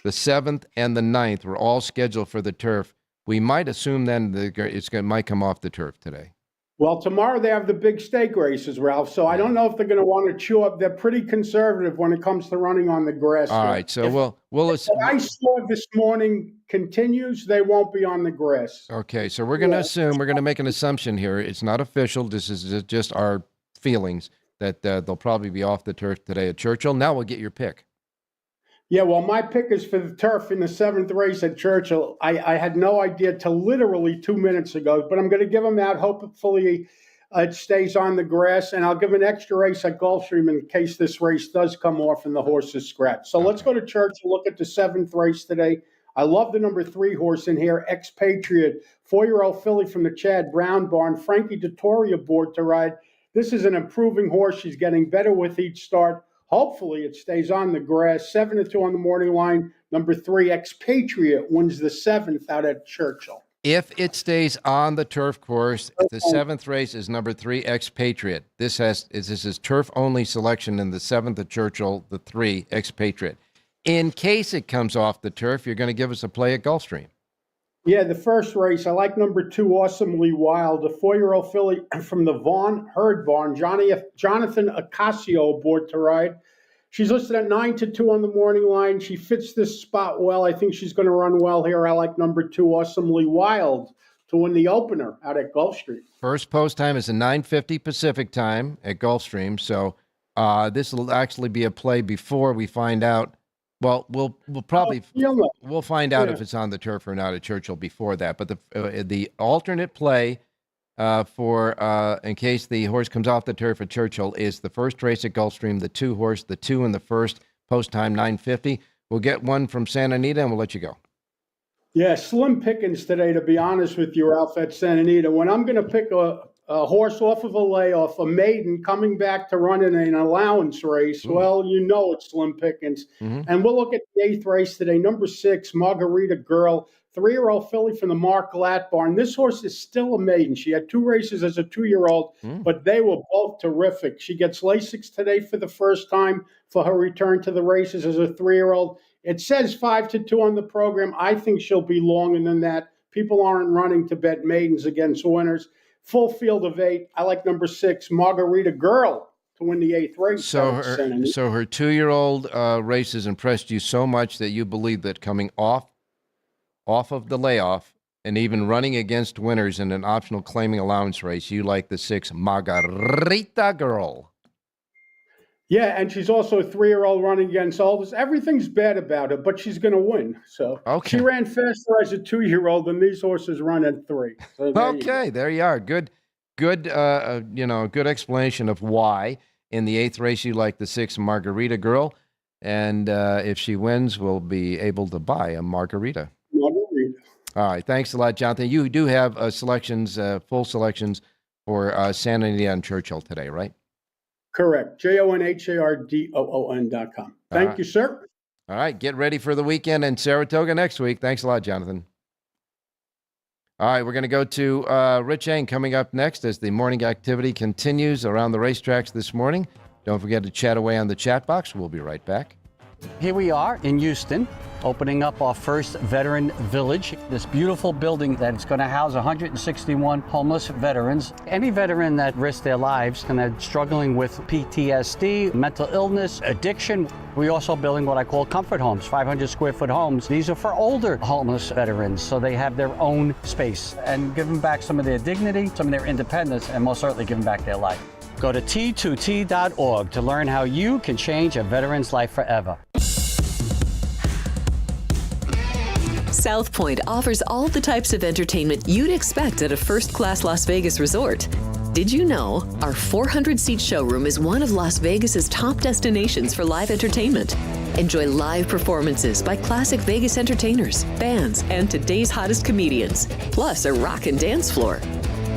the 7th, and the 9th were all scheduled for the turf. We might assume then that might come off the turf today. Well, tomorrow they have the big stake races, Ralph. So I don't know if they're going to want to chew up. They're pretty conservative when it comes to running on the grass. All right, so we'll what I saw this morning continues, they won't be on the grass. Okay, so we're going to assume, we're going to make an assumption here. It's not official. This is just our feelings that they'll probably be off the turf today at Churchill. Now we'll get your pick. Yeah, well, my pick is for the turf in the 7th race at Churchill. I had no idea till literally 2 minutes ago, but I'm going to give them out. Hopefully it stays on the grass, and I'll give an extra race at Gulfstream in case this race does come off and the horses scratch. So let's go to Churchill, look at the 7th race today. I love the number 3 horse in here, Expatriate, 4-year-old filly from the Chad Brown barn. Frankie Dettori aboard to ride. This is an improving horse. She's getting better with each start. Hopefully it stays on the grass. 7-2 on the morning line. Number 3, Expatriate, wins the 7th out at Churchill. If it stays on the turf course, the 7th race is number 3, Expatriate. This is turf-only selection in the 7th at Churchill, the 3, Expatriate. In case it comes off the turf, you're going to give us a play at Gulfstream. Yeah, the first race, I like number 2, Awesomely Wild, a 4-year-old filly from the Vaughn Herd Barn. Jonathan Ocasio aboard to ride. She's listed at 9-2 on the morning line. She fits this spot well. I think she's going to run well here. I like number 2, Awesomely Wild, to win the opener out at Gulfstream. First post time is a 9:50 Pacific time at Gulfstream. So this will actually be a play before we find out. Well, we'll probably we'll find out if it's on the turf or not at Churchill before that. But the alternate play for in case the horse comes off the turf at Churchill is the first race at Gulfstream, the 2 horse, the 2 in the first, post time 9:50. We'll get one from Santa Anita and we'll let you go. Yeah, slim pickings today, to be honest with you, Ralph, at Santa Anita. When I'm going to pick a horse off of a layoff, a maiden coming back to run in an allowance race, well, you know it's slim pickings. And we'll look at the 8th race today. Number 6, Margarita Girl, 3-year-old filly from the Mark Glatt barn. This horse is still a maiden. She had 2 races as a 2-year-old, but they were both terrific. She gets Lasix today for the first time for her return to the races as a 3-year-old. It says 5-2 on the program. I think she'll be longer than that. People aren't running to bet maidens against winners. Full field of 8. I like number 6, Margarita Girl, to win the 8th race. So her 2-year-old race has impressed you so much that you believe that coming off of the layoff and even running against winners in an optional claiming allowance race, you like the 6, Margarita Girl. Yeah, and she's also a 3-year-old running against oldest. Everything's bad about her, but she's going to win. So She ran faster as a 2-year-old than these horses run at 3. So there you are. Good explanation of why in the 8th race you like the 6, Margarita Girl, and if she wins, we'll be able to buy a margarita. All right, thanks a lot, Jonathan. You do have selections, full selections for Santa Anita and Churchill today, right? Correct. JONHARDOON.com. Thank you, sir. All right. Get ready for the weekend in Saratoga next week. Thanks a lot, Jonathan. All right. We're going to go to Rich Eng coming up next as the morning activity continues around the racetracks this morning. Don't forget to chat away on the chat box. We'll be right back. Here we are in Houston, opening up our first veteran village. This beautiful building that's going to house 161 homeless veterans. Any veteran that risks their lives and they're struggling with PTSD, mental illness, addiction. We're also building what I call comfort homes, 500 square foot homes. These are for older homeless veterans, so they have their own space and give them back some of their dignity, some of their independence, and most certainly give them back their life. Go to T2T.org to learn how you can change a veteran's life forever. South Point offers all the types of entertainment you'd expect at a first-class Las Vegas resort. Did you know our 400-seat showroom is one of Las Vegas's top destinations for live entertainment? Enjoy live performances by classic Vegas entertainers, bands, and today's hottest comedians, plus a rock and dance floor.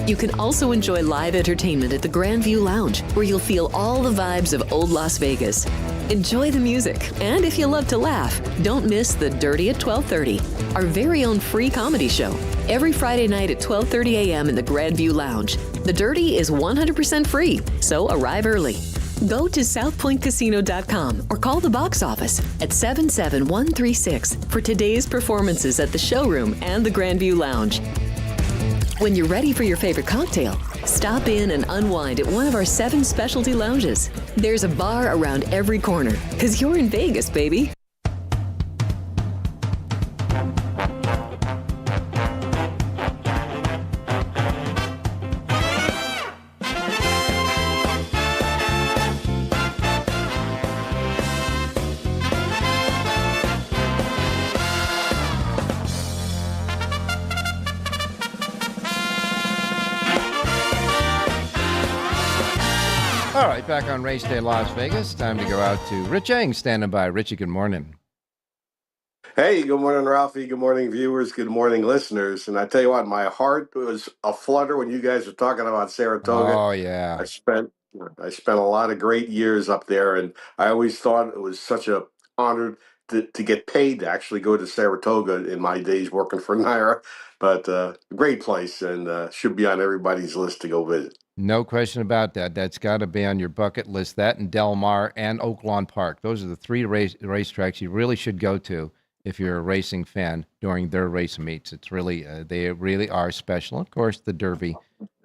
You can also enjoy live entertainment at the Grand View Lounge, where you'll feel all the vibes of old Las Vegas. Enjoy the music, and if you love to laugh, don't miss The Dirty at 12:30, our very own free comedy show, every Friday night at 12:30 a.m. in the Grand View Lounge. The Dirty is 100% free, so arrive early. Go to southpointcasino.com or call the box office at 77136 for today's performances at the showroom and the Grand View Lounge. When you're ready for your favorite cocktail, stop in and unwind at one of our 7 specialty lounges. There's a bar around every corner, because you're in Vegas, baby. All right, back on Race Day Las Vegas. Time to go out to Rich Eng standing by. Richie, good morning. Hey, good morning, Ralphie. Good morning, viewers. Good morning, listeners. And I tell you what, my heart was a flutter when you guys were talking about Saratoga. Oh, yeah. I spent a lot of great years up there, and I always thought it was such a honor to get paid to actually go to Saratoga in my days working for Naira. But great place, and should be on everybody's list to go visit. No question about that. That's got to be on your bucket list. That and Del Mar and Oaklawn Park. Those are the 3 racetracks you really should go to if you're a racing fan during their race meets. It's really, they really are special. Of course, the Derby,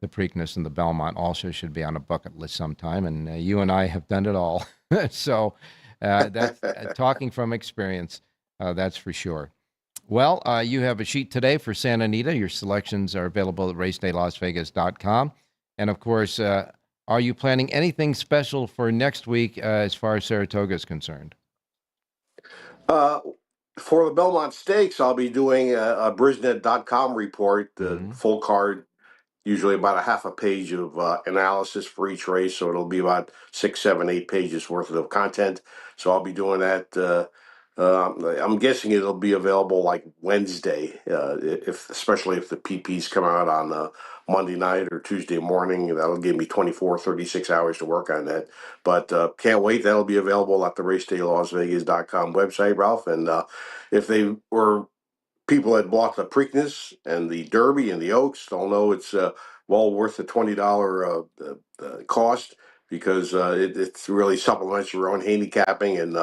the Preakness, and the Belmont also should be on a bucket list sometime. And you and I have done it all. So that's talking from experience, that's for sure. Well, you have a sheet today for Santa Anita. Your selections are available at racedaylasvegas.com. And, of course, are you planning anything special for next week as far as Saratoga is concerned? For the Belmont Stakes, I'll be doing a Brisnet.com report, the full card, usually about a half a page of analysis for each race. So it'll be about 6, 7, 8 pages worth of content. So I'll be doing that. I'm guessing it'll be available like Wednesday, especially if the PPs come out on Monday night or Tuesday morning. That'll give me 24, 36 hours to work on that. But can't wait. That'll be available at the racedaylasvegas.com website, Ralph. And if they were people that bought the Preakness and the Derby and the Oaks, they'll know it's well worth the $20 cost, because it really supplements your own handicapping. And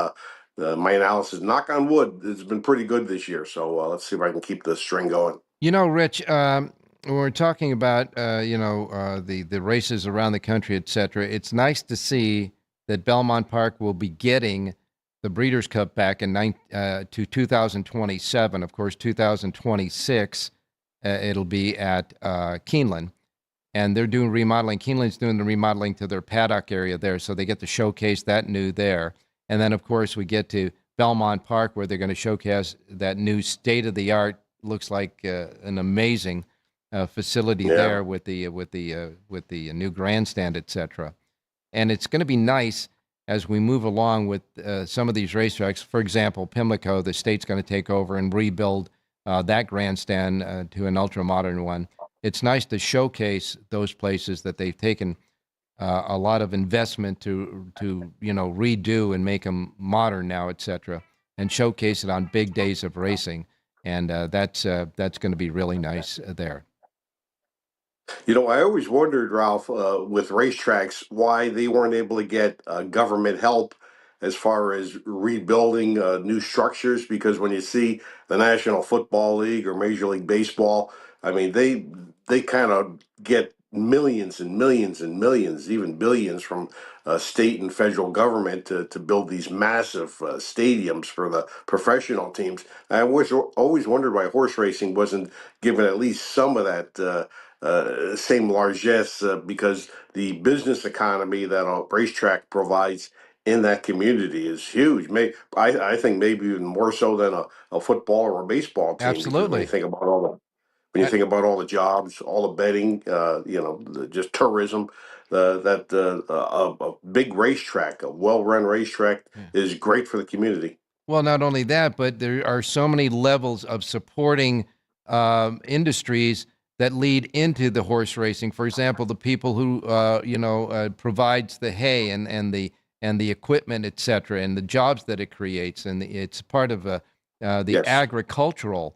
my analysis, knock on wood, it's been pretty good this year. So let's see if I can keep the string going. You know, Rich, when we're talking about, the races around the country, et cetera, it's nice to see that Belmont Park will be getting the Breeders' Cup back to 2027. Of course, 2026, it'll be at Keeneland. And they're doing remodeling. Keeneland's doing the remodeling to their paddock area there, so they get to showcase that new there. And then, of course, we get to Belmont Park, where they're going to showcase that new state-of-the-art, looks like an amazing facility there with the new grandstand, et cetera. And it's going to be nice as we move along with some of these racetracks. For example, Pimlico, the state's going to take over and rebuild that grandstand to an ultra-modern one. It's nice to showcase those places that they've taken a lot of investment to redo and make them modern now, et cetera, and showcase it on big days of racing. And that's going to be really nice there. You know, I always wondered, Ralph, with racetracks, why they weren't able to get government help as far as rebuilding new structures, because when you see the National Football League or Major League Baseball, I mean, they kind of get millions and millions and millions, even billions from state and federal government to build these massive stadiums for the professional teams. I was always wondered why horse racing wasn't given at least some of that same largesse, because the business economy that a racetrack provides in that community is huge. I think maybe even more so than a football or a baseball team. Because when you Absolutely. think about all the jobs, all the betting, just tourism, a big racetrack, a well-run racetrack, is great for the community. Well, not only that, but there are so many levels of supporting industries that lead into the horse racing. For example, the people who provides the hay and the equipment, et cetera, and the jobs that it creates, and it's part of the Yes. agricultural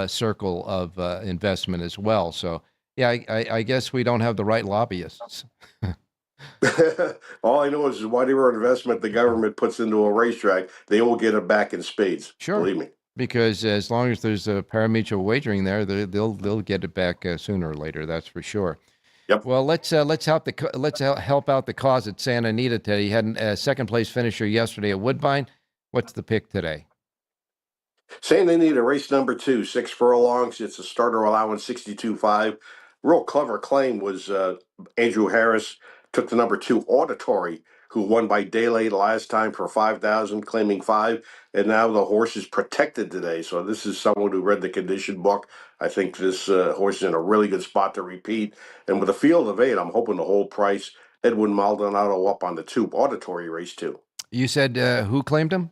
circle of investment as well. So, yeah, I guess we don't have the right lobbyists. All I know is whatever investment the government puts into a racetrack, they will get it back in spades. Sure. Believe me. Because as long as there's a pari-mutuel wagering there, they'll get it back sooner or later. That's for sure. Yep. Well, let's help out the cause at Santa Anita today. You had a second place finisher yesterday at Woodbine. What's the pick today? Saying they need a race number 2, 6 furlongs. It's a starter allowance 62.5. Real clever claim was Andrew Harris took the number 2 Auditory, who won by daylight last time for 5,000, claiming 5, and now the horse is protected today. So this is someone who read the condition book. I think this horse is in a really good spot to repeat. And with a field of 8, I'm hoping to hold price Edwin Maldonado up on the 2 Auditory race 2. You said who claimed him?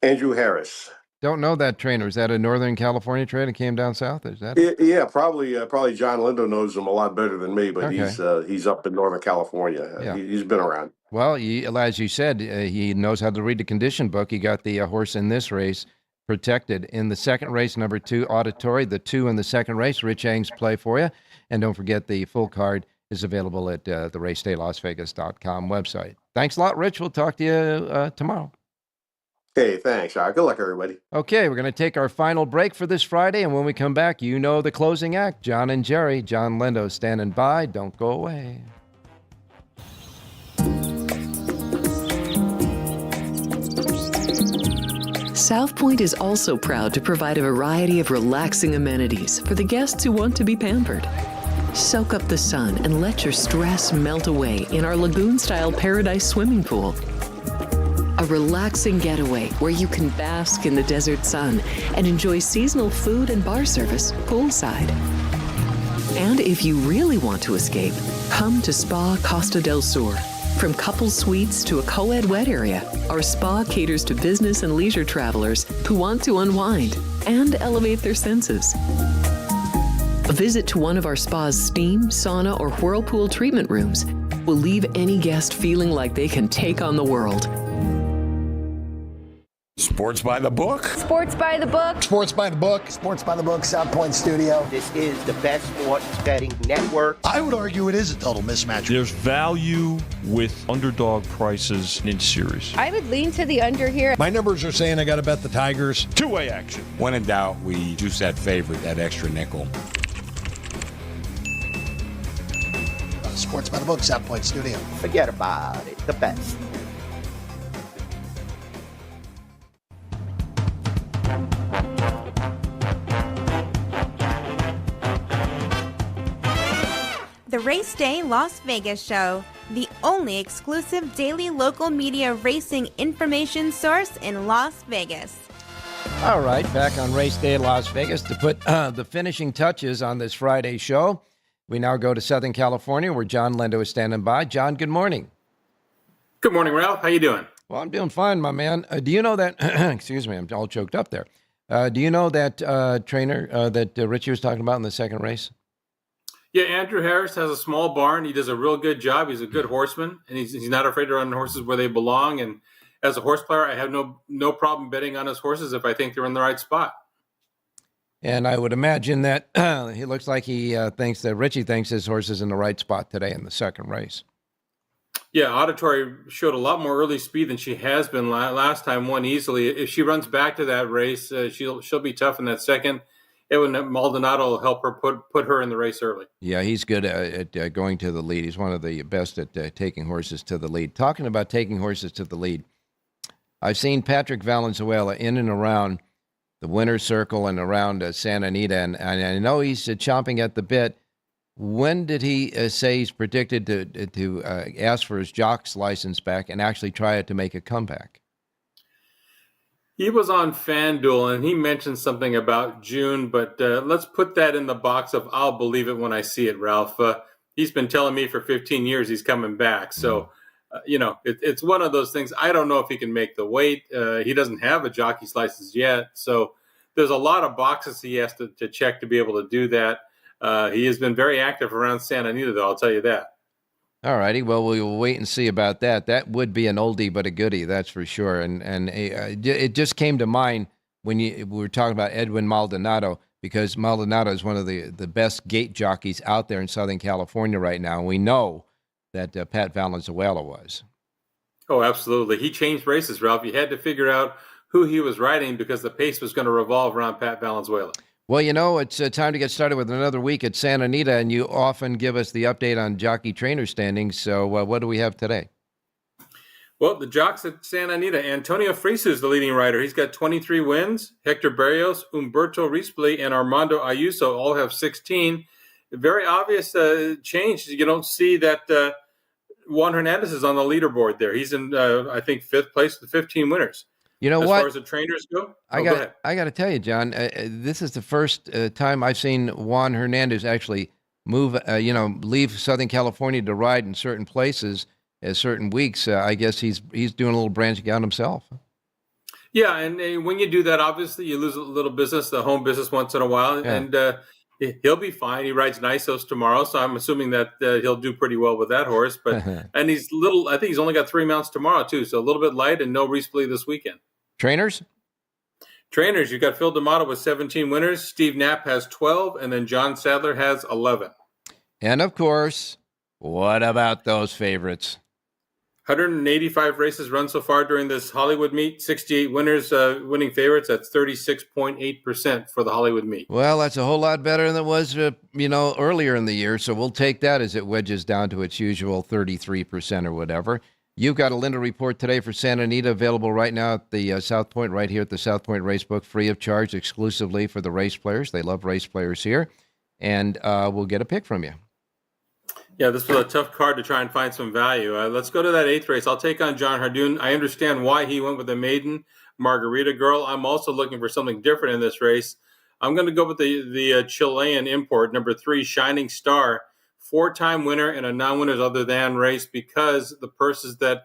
Andrew Harris. Don't know that trainer. Is that a Northern California trainer that came down south? Is that? Yeah, probably John Lindo knows him a lot better than me, but Okay. he's up in Northern California. Yeah. He's been around. Well, as you said, he knows how to read the condition book. He got the horse in this race protected. In the second race, number 2 Auditory, the 2 in the second race, Rich Ang's play for you. And don't forget the full card is available at the racedaylasvegas.com website. Thanks a lot, Rich. We'll talk to you tomorrow. Hey, thanks. All right, good luck, everybody. Okay, we're going to take our final break for this Friday, and when we come back, you know the closing act, Jon and Jerry. Jon Lindo standing by. Don't go away. South Point is also proud to provide a variety of relaxing amenities for the guests who want to be pampered. Soak up the sun and let your stress melt away in our lagoon-style paradise swimming pool. A relaxing getaway where you can bask in the desert sun and enjoy seasonal food and bar service poolside. And if you really want to escape, come to Spa Costa del Sur. From couple suites to a co-ed wet area, our spa caters to business and leisure travelers who want to unwind and elevate their senses. A visit to one of our spa's steam, sauna, or whirlpool treatment rooms will leave any guest feeling like they can take on the world. Sports by the book. Sports by the book. Sports by the book. Sports by the book, South Point Studio. This is the best sports betting network. I would argue it is a total mismatch. There's value with underdog prices in series. I would lean to the under here. My numbers are saying I got to bet the Tigers. Two-way action. When in doubt, we juice that favorite, that extra nickel. Sports by the book, South Point Studio. Forget about it. The best. The Race Day Las Vegas Show, the only exclusive daily local media racing information source in Las Vegas. All right, back on Race Day Las Vegas to put the finishing touches on this Friday show. We now go to Southern California, where Jon Lindo is standing by. Jon, good morning. Good morning, Ralph. How you doing? Well, I'm doing fine, my man. Do you know that, excuse me, I'm all choked up there. Do you know that trainer that Richie was talking about in the second race? Yeah, Andrew Harris has a small barn. He does a real good job. He's a good horseman, and he's not afraid to run horses where they belong. And as a horse player, I have no problem betting on his horses if I think they're in the right spot. And I would imagine that he looks like he thinks that Richie thinks his horse is in the right spot today in the second race. Yeah, Auditory showed a lot more early speed than she has been last time. Won easily. If she runs back to that race, she'll be tough in that second. Maldonado will help her put her in the race early. Yeah, he's good at going to the lead. He's one of the best at taking horses to the lead. Talking about taking horses to the lead, I've seen Patrick Valenzuela in and around the winner's circle and around Santa Anita, and I know he's chomping at the bit. When did he say he's predicted to ask for his jock's license back and actually try it to make a comeback? He was on FanDuel, and he mentioned something about June, but let's put that in the box of I'll believe it when I see it, Ralph. He's been telling me for 15 years he's coming back. So, it's one of those things. I don't know if he can make the weight. He doesn't have a jockey's license yet. So there's a lot of boxes he has to check to be able to do that. He has been very active around Santa Anita, though, I'll tell you that. All righty. Well, we will wait and see about that. That would be an oldie but a goodie, that's for sure. And it just came to mind when we were talking about Edwin Maldonado, because Maldonado is one of the best gate jockeys out there in Southern California right now. And we know that Pat Valenzuela was. Oh, absolutely. He changed races, Ralph. You had to figure out who he was riding because the pace was going to revolve around Pat Valenzuela. Well, it's time to get started with another week at Santa Anita, and you often give us the update on jockey trainer standings. So what do we have today? Well, the jocks at Santa Anita, Antonio Friso is the leading rider. He's got 23 wins. Hector Barrios, Humberto Rispoli, and Armando Ayuso all have 16. Very obvious change. You don't see that Juan Hernandez is on the leaderboard there. He's in, I think, 5th place with 15 winners. You know as what? As far as the trainers go? I got to tell you, John, this is the first time I've seen Juan Hernandez actually move, leave Southern California to ride in certain places at certain weeks. I guess he's doing a little branching out himself. Yeah, and when you do that, obviously you lose a little business, the home business once in a while, and he'll be fine. He rides Nisos tomorrow, so I'm assuming that he'll do pretty well with that horse. But and he's little. I think he's only got 3 mounts tomorrow too, so a little bit light and no Rispoli this weekend. Trainers, you've got Phil D'Amato with 17 winners. Steve Knapp has 12, and then John Sadler has 11. And of course, what about those favorites? 185 races run so far during this Hollywood meet. 68 winners, winning favorites. That's 36.8% for the Hollywood meet. Well, that's a whole lot better than it was, earlier in the year. So we'll take that as it wedges down to its usual 33% or whatever. You've got a Linda report today for Santa Anita, available right now at the South Point, right here at the South Point Racebook, free of charge, exclusively for the race players. They love race players here. And we'll get a pick from you. Yeah, this was a tough card to try and find some value. Let's go to that 8th race. I'll take on John Hardoon. I understand why he went with the maiden Margarita Girl. I'm also looking for something different in this race. I'm going to go with the Chilean import, number 3, Shining Star. 4-time winner in a non-winners other than race, because the purses that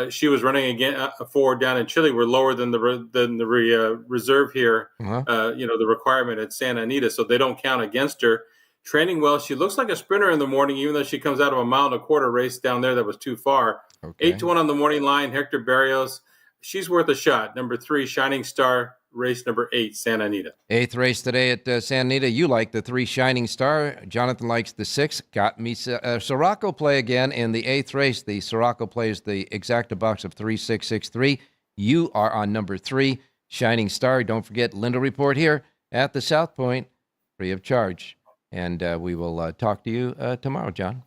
she was running again for down in Chile were lower than the reserve here. The requirement at Santa Anita, so they don't count against her. Training well. She looks like a sprinter in the morning, even though she comes out of a 1.25 mile race down there that was too far. Okay. 8-1 on the morning line. Hector Barrios, she's worth a shot. Number 3, Shining Star. Race number 8, Santa Anita. 8th race today at Santa Anita. You like the 3, Shining Star. Jonathan likes the 6. Got me Siraco play again in the 8th race. The Siraco plays the exacta box of 3663. You are on number 3, Shining Star. Don't forget Linda report here at the South Point, free of charge. And we will talk to you tomorrow, John.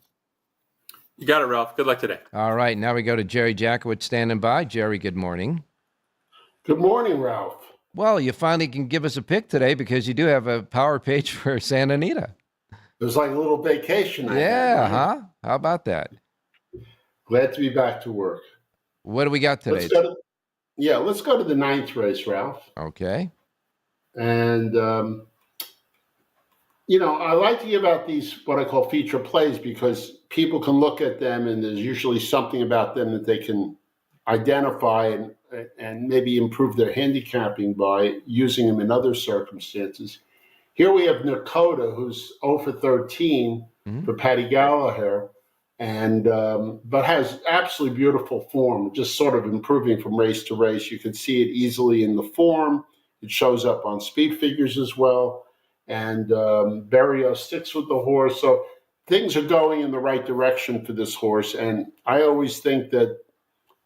You got it, Ralph. Good luck today. All right. Now we go to Jerry Jackowitz standing by. Jerry, good morning. Good morning, Ralph. Well, you finally can give us a pick today because you do have a power page for Santa Anita. It was like a little vacation. How about that? Glad to be back to work. What do we got today? Let's go to the 9th race, Ralph. Okay. And, I like to give out these, what I call feature plays, because people can look at them and there's usually something about them that they can identify and maybe improve their handicapping by using them in other circumstances. Here we have Nakota, who's 0 for 13 for Patty Gallagher, and but has absolutely beautiful form, just sort of improving from race to race. You can see it easily in the form. It shows up on speed figures as well. And Barrios sticks with the horse. So things are going in the right direction for this horse, and I always think that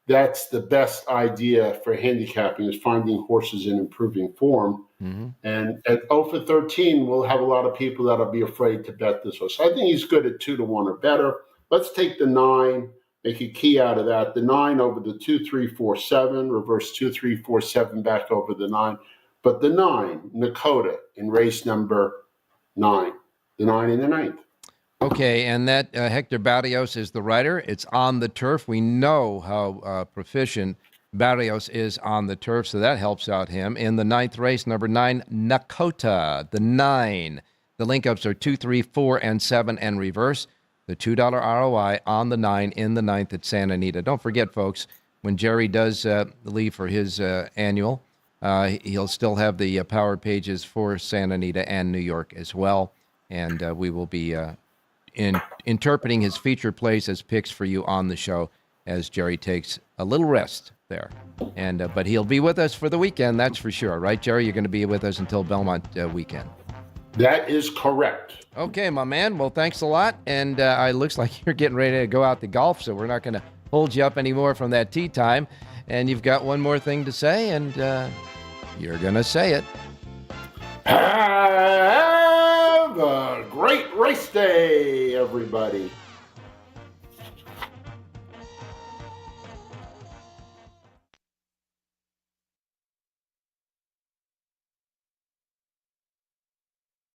that's the best idea for handicapping, is finding horses in improving form. Mm-hmm. And at 0 for 13, we'll have a lot of people that'll be afraid to bet this horse. I think he's good at 2 to 1 or better. Let's take the 9, make a key out of that. The 9 over the 2, 3, 4, 7, reverse 2, 3, 4, 7 back over the 9. But the 9, Nakota, in race number 9, the 9 in the 9th. Okay, and that Hector Barrios is the rider. It's on the turf. We know how proficient Barrios is on the turf, so that helps out him. In the 9th race, number 9, Nakota, the 9. The link-ups are 2, 3, 4, and 7, and reverse. The $2 ROI on the 9 in the 9th at Santa Anita. Don't forget, folks, when Jerry does leave for his annual, he'll still have the power pages for Santa Anita and New York as well, and we will be interpreting his feature plays as picks for you on the show as Jerry takes a little rest there. And but he'll be with us for the weekend, that's for sure. Right, Jerry? You're going to be with us until Belmont weekend. That is correct. Okay, my man. Well, thanks a lot. And it looks like you're getting ready to go out to golf, so we're not going to hold you up anymore from that tee time. And you've got one more thing to say, and you're going to say it. Have a great race day, everybody.